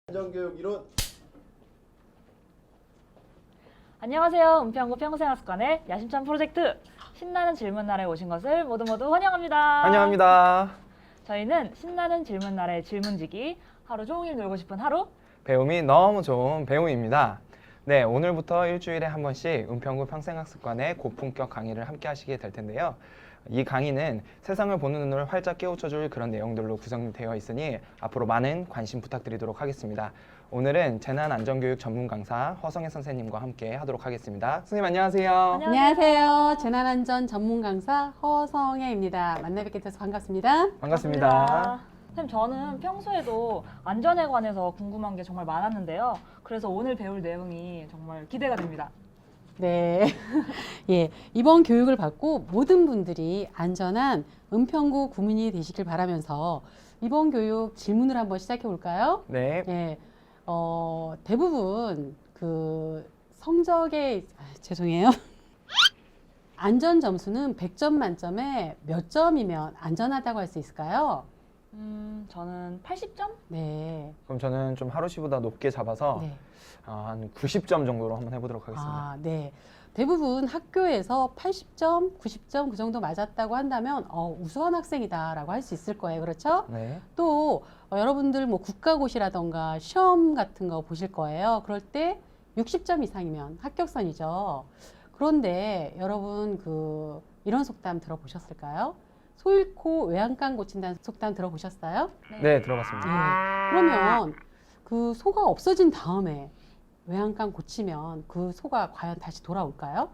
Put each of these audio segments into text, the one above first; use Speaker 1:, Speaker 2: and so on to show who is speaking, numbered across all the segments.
Speaker 1: 안전교육 이론.
Speaker 2: 안녕하세요. 은평구 평생학습관의 야심찬 프로젝트 신나는 질문날에 오신 것을 모두 환영합니다.
Speaker 3: 환영합니다.
Speaker 2: 저희는 신나는 질문날의 질문지기, 하루 종일 놀고 싶은 하루.
Speaker 3: 배움이 너무 좋은 배움입니다. 네, 오늘부터 일주일에 한 번씩 은평구 평생학습관의 고품격 강의를 함께 하시게 될 텐데요. 이 강의는 세상을 보는 눈을 활짝 깨우쳐줄 그런 내용들로 구성되어 있으니 앞으로 많은 관심 부탁드리도록 하겠습니다. 오늘은 재난안전교육 전문 강사 허성혜 선생님과 함께 하도록 하겠습니다. 선생님 안녕하세요.
Speaker 4: 안녕하세요. 재난안전 전문 강사 허성혜입니다. 만나 뵙게 돼서 반갑습니다.
Speaker 3: 반갑습니다.
Speaker 2: 선생님, 저는 평소에도 안전에 관해서 궁금한 게 정말 많았는데요. 그래서 오늘 배울 내용이 정말 기대가 됩니다.
Speaker 4: 네. 예, 이번 교육을 받고 모든 분들이 안전한 은평구 구민이 되시길 바라면서 이번 교육 질문을 한번 시작해 볼까요?
Speaker 3: 네.
Speaker 4: 예, 대부분 그 성적에, 죄송해요. 안전 점수는 100점 만점에 몇 점이면 안전하다고 할 수 있을까요?
Speaker 2: 저는 80점?
Speaker 4: 네.
Speaker 3: 그럼 저는 좀 하루시보다 높게 잡아서
Speaker 4: 네.
Speaker 3: 한 90점 정도로 한번 해보도록 하겠습니다.
Speaker 4: 아, 네. 대부분 학교에서 80점, 90점 그 정도 맞았다고 한다면 우수한 학생이다라고 할 수 있을 거예요. 그렇죠?
Speaker 3: 네.
Speaker 4: 또 여러분들 뭐 국가고시라던가 시험 같은 거 보실 거예요. 그럴 때 60점 이상이면 합격선이죠. 그런데 여러분 이런 속담 들어보셨을까요? 소 잃고 외양간 고친다는 속담 들어보셨어요?
Speaker 3: 네, 들어봤습니다.
Speaker 4: 예. 그러면 그 소가 없어진 다음에 외양간 고치면 그 소가 과연 다시 돌아올까요?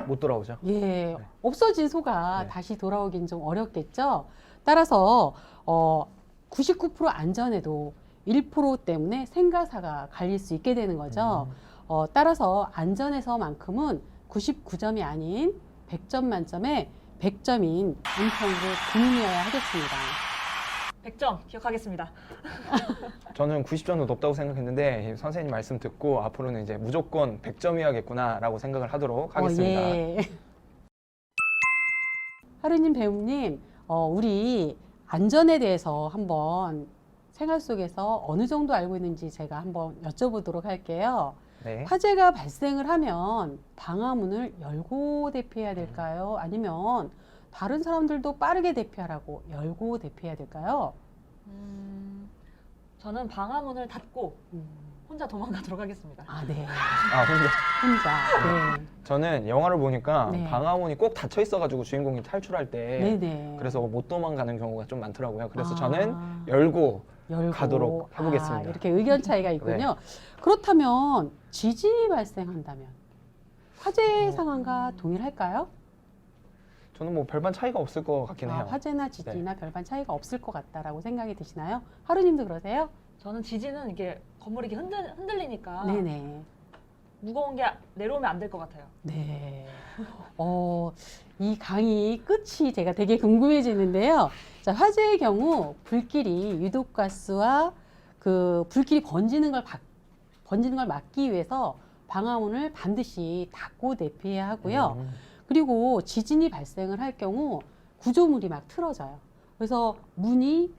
Speaker 3: 못 돌아오죠?
Speaker 4: 예, 없어진 소가
Speaker 3: 네.
Speaker 4: 다시 돌아오긴 좀 어렵겠죠. 따라서 99% 안전에도 1% 때문에 생가사가 갈릴 수 있게 되는 거죠. 따라서 안전에서만큼은 99점이 아닌 100점 만점에 100점인 은평구 구민이어야 하겠습니다.
Speaker 2: 100점 기억하겠습니다.
Speaker 3: 저는 90점도 높다고 생각했는데 선생님 말씀 듣고 앞으로는 이제 무조건 100점이어야겠구나라고 생각을 하도록 하겠습니다.
Speaker 4: 예. 하루님 배우님, 우리 안전에 대해서 한번 생활 속에서 어느 정도 알고 있는지 제가 한번 여쭤보도록 할게요.
Speaker 3: 네.
Speaker 4: 화재가 발생을 하면 방화문을 열고 대피해야 될까요? 아니면 다른 사람들도 빠르게 대피하라고 열고 대피해야 될까요?
Speaker 2: 저는 방화문을 닫고 혼자 도망가도록 하겠습니다.
Speaker 4: 아, 네.
Speaker 3: 아,
Speaker 4: 혼자. 네.
Speaker 3: 저는 영화를 보니까
Speaker 4: 네.
Speaker 3: 방화문이 꼭 닫혀 있어가지고 주인공이 탈출할 때
Speaker 4: 네네.
Speaker 3: 그래서 못 도망가는 경우가 좀 많더라고요. 그래서 저는
Speaker 4: 아.
Speaker 3: 열고
Speaker 4: 열고
Speaker 3: 가도록 해보겠습니다.
Speaker 4: 이렇게 의견 차이가 있군요. 그렇다면 지진이 발생한다면 화재 상황과 동일할까요?
Speaker 3: 저는 뭐 별반 차이가 없을 것 같긴 해요.
Speaker 4: 화재나 지진이나 별반 차이가 없을 것 같다라고 생각이 드시나요? 하루님도 그러세요?
Speaker 2: 저는 지진은 이게 건물이 이렇게 흔들리니까
Speaker 4: 네네.
Speaker 2: 무거운 게 내려오면 안 될 것 같아요.
Speaker 4: 네. 이 강의 끝이 제가 되게 궁금해지는데요. 자, 화재의 경우 불길이 유독가스와 그 불길이 번지는 걸 막기 위해서 방화문을 반드시 닫고 대피해야 하고요. 그리고 지진이 발생을 할 경우 구조물이 막 틀어져요. 그래서 문이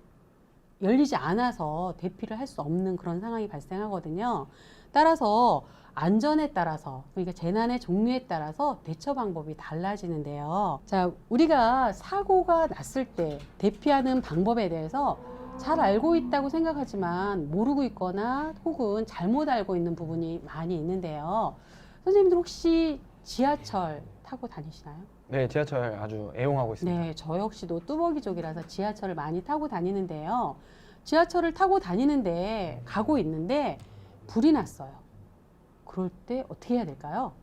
Speaker 4: 열리지 않아서 대피를 할 수 없는 그런 상황이 발생하거든요. 따라서 안전에 따라서, 그러니까 재난의 종류에 따라서 대처 방법이 달라지는데요. 자, 우리가 사고가 났을 때 대피하는 방법에 대해서 잘 알고 있다고 생각하지만 모르고 있거나 혹은 잘못 알고 있는 부분이 많이 있는데요. 선생님들 혹시 지하철 타고 다니시나요?
Speaker 3: 네, 지하철 아주 애용하고 있습니다.
Speaker 4: 네, 저 역시도 뚜벅이족이라서 지하철을 많이 타고 다니는데요. 지하철을 타고 다니는데 가고 있는데 불이 났어요. 그럴 때 어떻게 해야 될까요?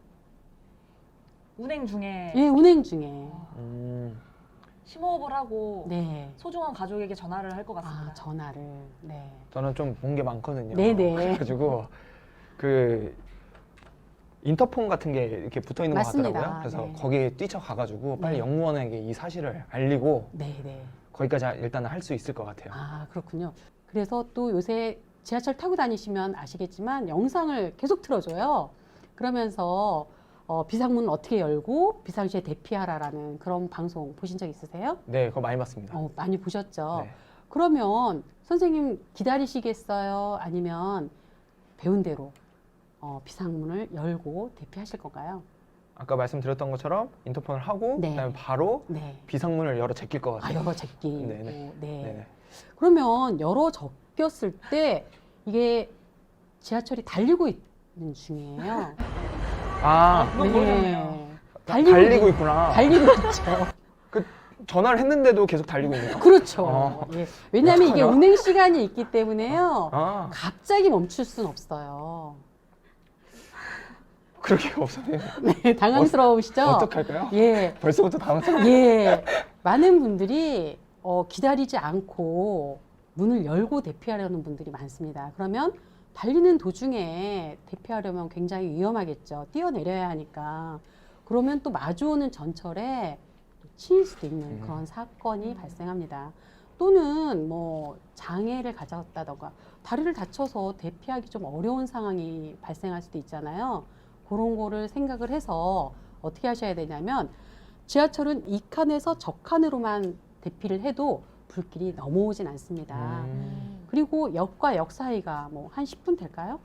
Speaker 2: 운행 중에
Speaker 4: 예, 운행 중에.
Speaker 2: 심호흡을 하고
Speaker 4: 네.
Speaker 2: 소중한 가족에게 전화를 할 것 같습니다.
Speaker 4: 전화를. 네.
Speaker 3: 저는 좀 본 게 많거든요.
Speaker 4: 네네.
Speaker 3: 그래가지고 그 인터폰 같은 게 이렇게 붙어 있는 것
Speaker 4: 맞습니다.
Speaker 3: 같더라고요. 그래서
Speaker 4: 네.
Speaker 3: 거기에 뛰쳐가가지고 빨리
Speaker 4: 네.
Speaker 3: 영무원에게 이 사실을 알리고
Speaker 4: 네, 네.
Speaker 3: 거기까지 일단은 할 수 있을 것 같아요.
Speaker 4: 그렇군요. 그래서 또 요새 지하철 타고 다니시면 아시겠지만 영상을 계속 틀어줘요. 그러면서 비상문을 어떻게 열고 비상시에 대피하라라는 그런 방송 보신 적 있으세요?
Speaker 3: 네, 그거 많이 봤습니다.
Speaker 4: 많이 보셨죠?
Speaker 3: 네.
Speaker 4: 그러면 선생님 기다리시겠어요? 아니면 배운 대로 비상문을 열고 대피하실 건가요?
Speaker 3: 아까 말씀드렸던 것처럼 인터폰을 하고
Speaker 4: 네.
Speaker 3: 그다음에 바로
Speaker 4: 네.
Speaker 3: 비상문을 열어 제낄 것 같아요.
Speaker 4: 여러 제끼.
Speaker 3: 네네.
Speaker 4: 네.
Speaker 3: 네네.
Speaker 4: 그러면 열어 적겼을 때 이게 지하철이 달리고 있는 중이에요.
Speaker 3: 아,
Speaker 2: 그건 모르겠네요.
Speaker 3: 달리고 있구나.
Speaker 4: 달리고 있죠.
Speaker 3: 전화를 했는데도 계속 달리고 있네요.
Speaker 4: 그렇죠. 예. 왜냐하면 이게
Speaker 3: 어떡하냐?
Speaker 4: 운행 시간이 있기 때문에요.
Speaker 3: 아,
Speaker 4: 갑자기 멈출 수는 없어요.
Speaker 3: 그렇게 없었네요.
Speaker 4: 네, 당황스러우시죠?
Speaker 3: 어떡할까요?
Speaker 4: 예.
Speaker 3: 벌써부터 당황스러워.
Speaker 4: 예. 많은 분들이 기다리지 않고 문을 열고 대피하려는 분들이 많습니다. 그러면 달리는 도중에 대피하려면 굉장히 위험하겠죠. 뛰어내려야 하니까. 그러면 또 마주오는 전철에 또 치일 수도 있는 그런 사건이 발생합니다. 또는 뭐 장애를 가졌다던가 다리를 다쳐서 대피하기 좀 어려운 상황이 발생할 수도 있잖아요. 그런 거를 생각을 해서 어떻게 하셔야 되냐면 지하철은 이 칸에서 저 칸으로만 대피를 해도 불길이 넘어오진 않습니다. 그리고 역과 역 사이가 뭐 한 10분 될까요?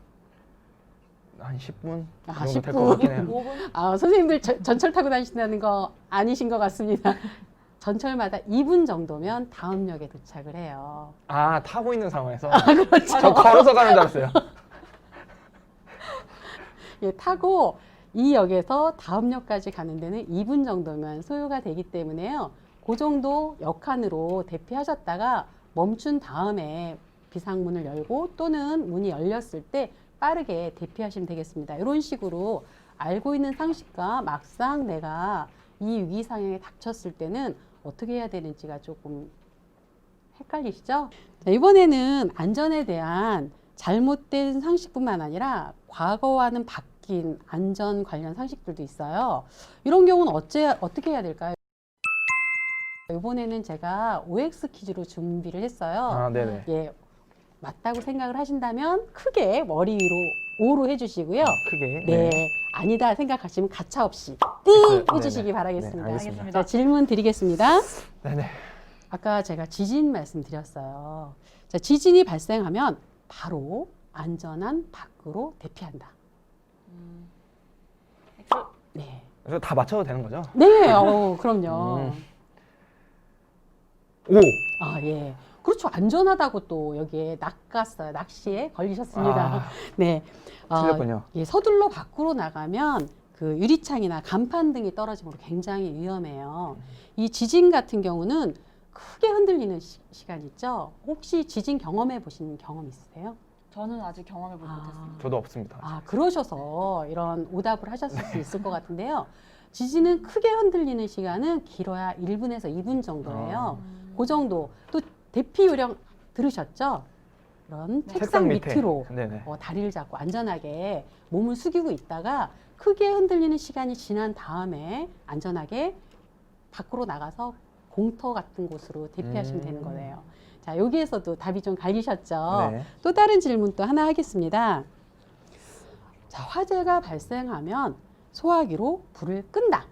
Speaker 3: 한 10분
Speaker 4: 아,
Speaker 3: 정도 될
Speaker 4: 10분.
Speaker 3: 것 같긴 해요.
Speaker 2: 5분?
Speaker 4: 선생님들 전철 타고 다니신다는 거 아니신 것 같습니다. 전철마다 2분 정도면 다음 역에 도착을 해요.
Speaker 3: 아, 타고 있는 상황에서?
Speaker 4: 그렇죠.
Speaker 3: 저 걸어서 가는 줄 알았어요.
Speaker 4: 예, 타고 이 역에서 다음 역까지 가는 데는 2분 정도면 소요가 되기 때문에요. 그 정도 역 안으로 대피하셨다가 멈춘 다음에 비상문을 열고 또는 문이 열렸을 때 빠르게 대피하시면 되겠습니다. 이런 식으로 알고 있는 상식과 막상 내가 이 위기 상황에 닥쳤을 때는 어떻게 해야 되는지가 조금 헷갈리시죠? 자, 이번에는 안전에 대한 잘못된 상식뿐만 아니라 과거와는 바뀐 안전 관련 상식들도 있어요. 이런 경우는 어떻게 해야 될까요? 이번에는 제가 OX 퀴즈로 준비를 했어요.
Speaker 3: 아, 네네.
Speaker 4: 예, 맞다고 생각을 하신다면 크게 머리 위로 O로 해주시고요.
Speaker 3: 크게.
Speaker 4: 네, 아니다 생각하시면 가차없이
Speaker 3: 네,
Speaker 4: 띵 해주시기
Speaker 3: 네네.
Speaker 4: 바라겠습니다.
Speaker 3: 네, 알겠습니다.
Speaker 4: 자, 질문 드리겠습니다.
Speaker 3: 네네.
Speaker 4: 아까 제가 지진 말씀드렸어요. 자, 지진이 발생하면 바로 안전한 밖으로 대피한다. 네.
Speaker 3: 그래서 다 맞춰도 되는 거죠?
Speaker 4: 네, 그럼요.
Speaker 3: 오!
Speaker 4: 아, 예. 그렇죠. 안전하다고 또 여기에 낚았어요. 낚시에 걸리셨습니다.
Speaker 3: 아,
Speaker 4: 네.
Speaker 3: 틀렸군요.
Speaker 4: 예, 서둘러 밖으로 나가면 그 유리창이나 간판 등이 떨어지므로 굉장히 위험해요. 이 지진 같은 경우는 크게 흔들리는 시간 있죠. 혹시 지진 경험해 보신 경험 있으세요?
Speaker 2: 저는 아직 경험을 보지 못했습니다.
Speaker 3: 저도 없습니다.
Speaker 4: 그러셔서 이런 오답을 하셨을 수 있을 것 같은데요. 지진은 크게 흔들리는 시간은 길어야 1분에서 2분 정도예요. 그 정도. 또 대피 요령 들으셨죠? 이런 책상 밑으로
Speaker 3: 네네.
Speaker 4: 다리를 잡고 안전하게 몸을 숙이고 있다가 크게 흔들리는 시간이 지난 다음에 안전하게 밖으로 나가서 공터 같은 곳으로 대피하시면 되는 거예요. 자, 여기에서도 답이 좀 갈리셨죠?
Speaker 3: 네.
Speaker 4: 또 다른 질문 또 하나 하겠습니다. 자, 화재가 발생하면 소화기로 불을 끈다.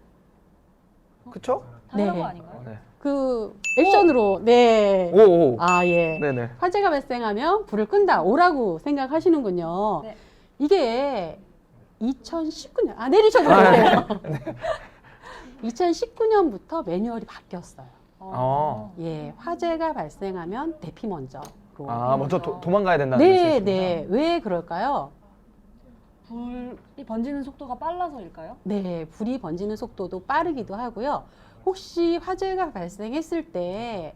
Speaker 3: 그쵸?
Speaker 2: 당연한
Speaker 4: 네.
Speaker 2: 거 아닌가요?
Speaker 3: 네.
Speaker 4: 그 액션으로 네.
Speaker 3: 오, 오.
Speaker 4: 아, 예.
Speaker 3: 네네.
Speaker 4: 화재가 발생하면 불을 끈다. 오라고 생각하시는군요.
Speaker 2: 네.
Speaker 4: 이게 2019년 내리셔도 돼요. 2019년부터 매뉴얼이 바뀌었어요. 예, 화재가 발생하면 대피 먼저로.
Speaker 3: 아, 먼저 도망가야 된다는
Speaker 4: 네,
Speaker 3: 말씀이시구나.
Speaker 4: 네. 왜 그럴까요?
Speaker 2: 불이 번지는 속도가 빨라서일까요?
Speaker 4: 네, 불이 번지는 속도도 빠르기도 하고요. 혹시 화재가 발생했을 때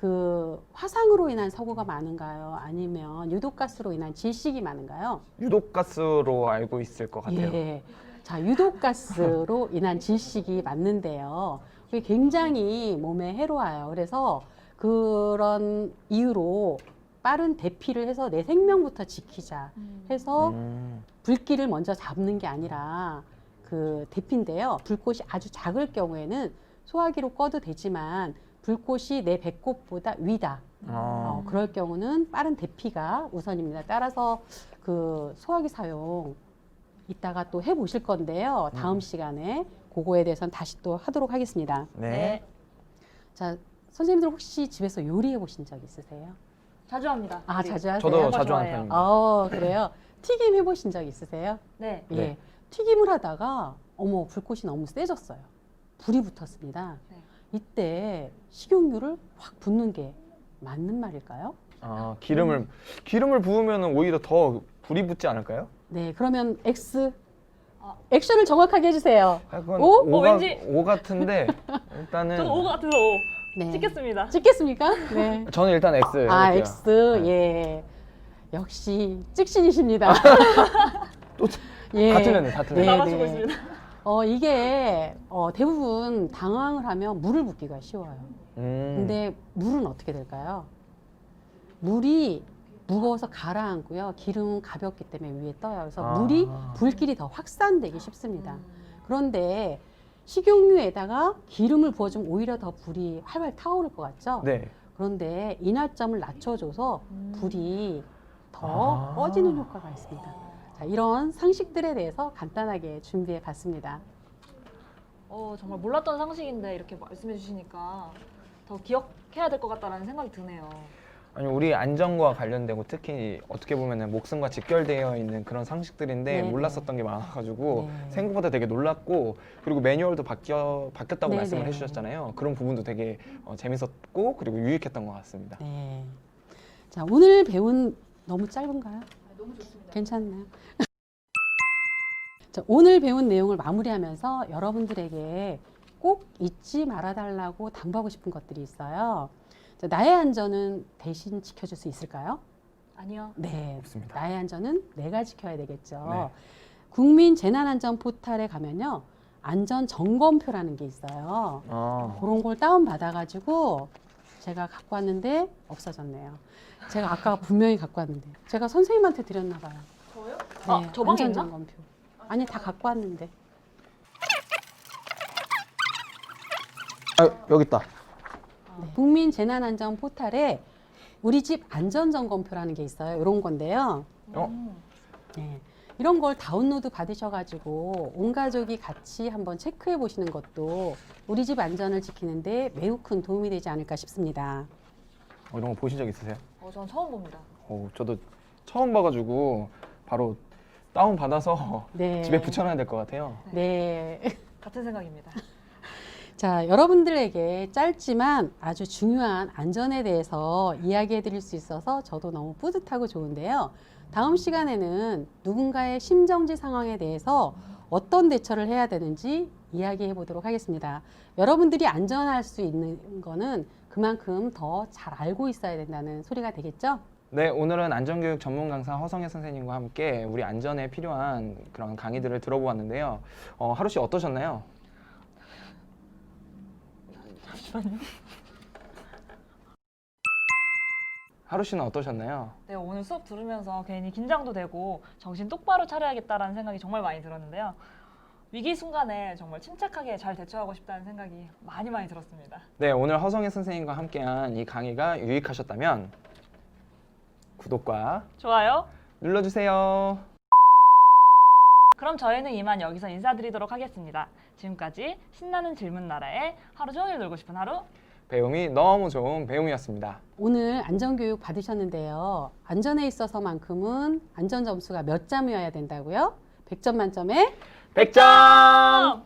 Speaker 4: 그 화상으로 인한 사고가 많은가요? 아니면 유독가스로 인한 질식이 많은가요?
Speaker 3: 유독가스로 알고 있을 것 같아요.
Speaker 4: 예. 자, 유독가스로 인한 질식이 맞는데요. 그게 굉장히 몸에 해로워요. 그래서 그런 이유로 빠른 대피를 해서 내 생명부터 지키자 해서 불길을 먼저 잡는 게 아니라 그 대피인데요. 불꽃이 아주 작을 경우에는 소화기로 꺼도 되지만 불꽃이 내 배꼽보다 위다. 그럴 경우는 빠른 대피가 우선입니다. 따라서 그 소화기 사용 이따가 또 해보실 건데요. 다음 시간에 그거에 대해서는 다시 또 하도록 하겠습니다.
Speaker 3: 네.
Speaker 4: 자, 선생님들 혹시 집에서 요리해 보신 적 있으세요?
Speaker 2: 자주 합니다.
Speaker 4: 아,
Speaker 2: 우리.
Speaker 4: 자주 하세요?
Speaker 3: 저도
Speaker 2: 정말
Speaker 3: 자주 하는
Speaker 2: 좋아해요.
Speaker 3: 편입니다.
Speaker 4: 그래요? 튀김 해보신 적 있으세요?
Speaker 2: 네.
Speaker 4: 예.
Speaker 3: 네.
Speaker 4: 튀김을 하다가 어머 불꽃이 너무 세졌어요. 불이 붙었습니다.
Speaker 2: 네.
Speaker 4: 이때 식용유를 확 붓는 게 맞는 말일까요?
Speaker 3: 기름을 부으면 오히려 더 불이 붙지 않을까요?
Speaker 4: 네, 그러면 X
Speaker 2: 아.
Speaker 4: 액션을 정확하게 해주세요.
Speaker 3: 약간
Speaker 4: 오?
Speaker 2: 왠지-
Speaker 3: 오 같은데 일단은
Speaker 2: 저도 오 같아서 오.
Speaker 4: 네.
Speaker 2: 찍겠습니다.
Speaker 4: 찍겠습니까? 네.
Speaker 3: 저는 일단 X.
Speaker 4: 아,
Speaker 3: 할게요.
Speaker 4: X.
Speaker 3: 네.
Speaker 4: 예. 역시 찍신이십니다.
Speaker 3: 또
Speaker 4: 예.
Speaker 3: 다 틀렸네, 다 틀렸네.
Speaker 2: 다 맞추고 있습니다.
Speaker 4: 이게 대부분 당황을 하면 물을 붓기가 쉬워요. 근데 물은 어떻게 될까요? 물이 무거워서 가라앉고요. 기름은 가볍기 때문에 위에 떠요. 그래서 물이 불길이 더 확산되기 쉽습니다. 그런데 식용유에다가 기름을 부어주면 오히려 더 불이 활활 타오를 것 같죠?
Speaker 3: 네.
Speaker 4: 그런데 인화점을 낮춰줘서 불이 더
Speaker 3: 아.
Speaker 4: 꺼지는 효과가 있습니다. 자, 이런 상식들에 대해서 간단하게 준비해 봤습니다.
Speaker 2: 정말 몰랐던 상식인데 이렇게 말씀해 주시니까 더 기억해야 될 것 같다라는 생각이 드네요.
Speaker 3: 아니 우리 안전과 관련되고 특히 어떻게 보면은 목숨과 직결되어 있는 그런 상식들인데
Speaker 4: 네,
Speaker 3: 몰랐었던 게 많아가지고
Speaker 4: 네.
Speaker 3: 생각보다 되게 놀랐고 그리고 매뉴얼도 바뀌었다고
Speaker 4: 네,
Speaker 3: 말씀을
Speaker 4: 네.
Speaker 3: 해주셨잖아요. 그런 부분도 되게 재밌었고 그리고 유익했던 것 같습니다.
Speaker 4: 네. 자, 오늘 배운 너무 짧은가요?
Speaker 2: 너무 좋습니다.
Speaker 4: 괜찮나요? 자, 오늘 배운 내용을 마무리하면서 여러분들에게 꼭 잊지 말아달라고 당부하고 싶은 것들이 있어요. 자, 나의 안전은 대신 지켜줄 수 있을까요?
Speaker 2: 아니요.
Speaker 4: 네,
Speaker 3: 없습니다.
Speaker 4: 나의 안전은 내가 지켜야 되겠죠.
Speaker 3: 네.
Speaker 4: 국민 재난안전 포털에 가면요, 안전 점검표라는 게 있어요. 그런 걸 다운 받아가지고 제가 갖고 왔는데 없어졌네요. 제가 아까 분명히 갖고 왔는데 제가 선생님한테 드렸나 봐요.
Speaker 2: 저요?
Speaker 4: 네,
Speaker 2: 저 방에
Speaker 4: 안전
Speaker 2: 있나?
Speaker 4: 점검표. 아니 다 갖고 왔는데.
Speaker 3: 여기 있다.
Speaker 4: 네. 국민 재난안전 포털에 우리 집 안전점검표라는 게 있어요. 이런 건데요. 네. 이런 걸 다운로드 받으셔가지고 온 가족이 같이 한번 체크해 보시는 것도 우리 집 안전을 지키는데 매우 큰 도움이 되지 않을까 싶습니다.
Speaker 3: 이런 거 보신 적 있으세요?
Speaker 2: 전 처음 봅니다.
Speaker 3: 저도 처음 봐가지고 바로 다운 받아서
Speaker 4: 네.
Speaker 3: 집에 붙여놔야 될 것 같아요.
Speaker 4: 네.
Speaker 2: 같은 생각입니다.
Speaker 4: 자, 여러분들에게 짧지만 아주 중요한 안전에 대해서 이야기해 드릴 수 있어서 저도 너무 뿌듯하고 좋은데요. 다음 시간에는 누군가의 심정지 상황에 대해서 어떤 대처를 해야 되는지 이야기해 보도록 하겠습니다. 여러분들이 안전할 수 있는 거는 그만큼 더 잘 알고 있어야 된다는 소리가 되겠죠?
Speaker 3: 네, 오늘은 안전교육 전문 강사 허성혜 선생님과 함께 우리 안전에 필요한 그런 강의들을 들어보았는데요. 하루 씨 어떠셨나요?
Speaker 2: 잠시만요.
Speaker 3: 하루 씨는 어떠셨나요?
Speaker 2: 네, 오늘 수업 들으면서 괜히 긴장도 되고 정신 똑바로 차려야겠다라는 생각이 정말 많이 들었는데요. 위기 순간에 정말 침착하게 잘 대처하고 싶다는 생각이 많이 들었습니다.
Speaker 3: 네, 오늘 허성혜 선생님과 함께한 이 강의가 유익하셨다면 구독과
Speaker 2: 좋아요.
Speaker 3: 눌러주세요.
Speaker 2: 그럼 저희는 이만 여기서 인사드리도록 하겠습니다. 지금까지 신나는 질문 나라에 하루 종일 놀고 싶은 하루.
Speaker 3: 배움이 너무 좋은 배움이었습니다.
Speaker 4: 오늘 안전교육 받으셨는데요. 안전에 있어서만큼은 안전 점수가 몇 점이어야 된다고요? 100점 만점에
Speaker 3: 100점!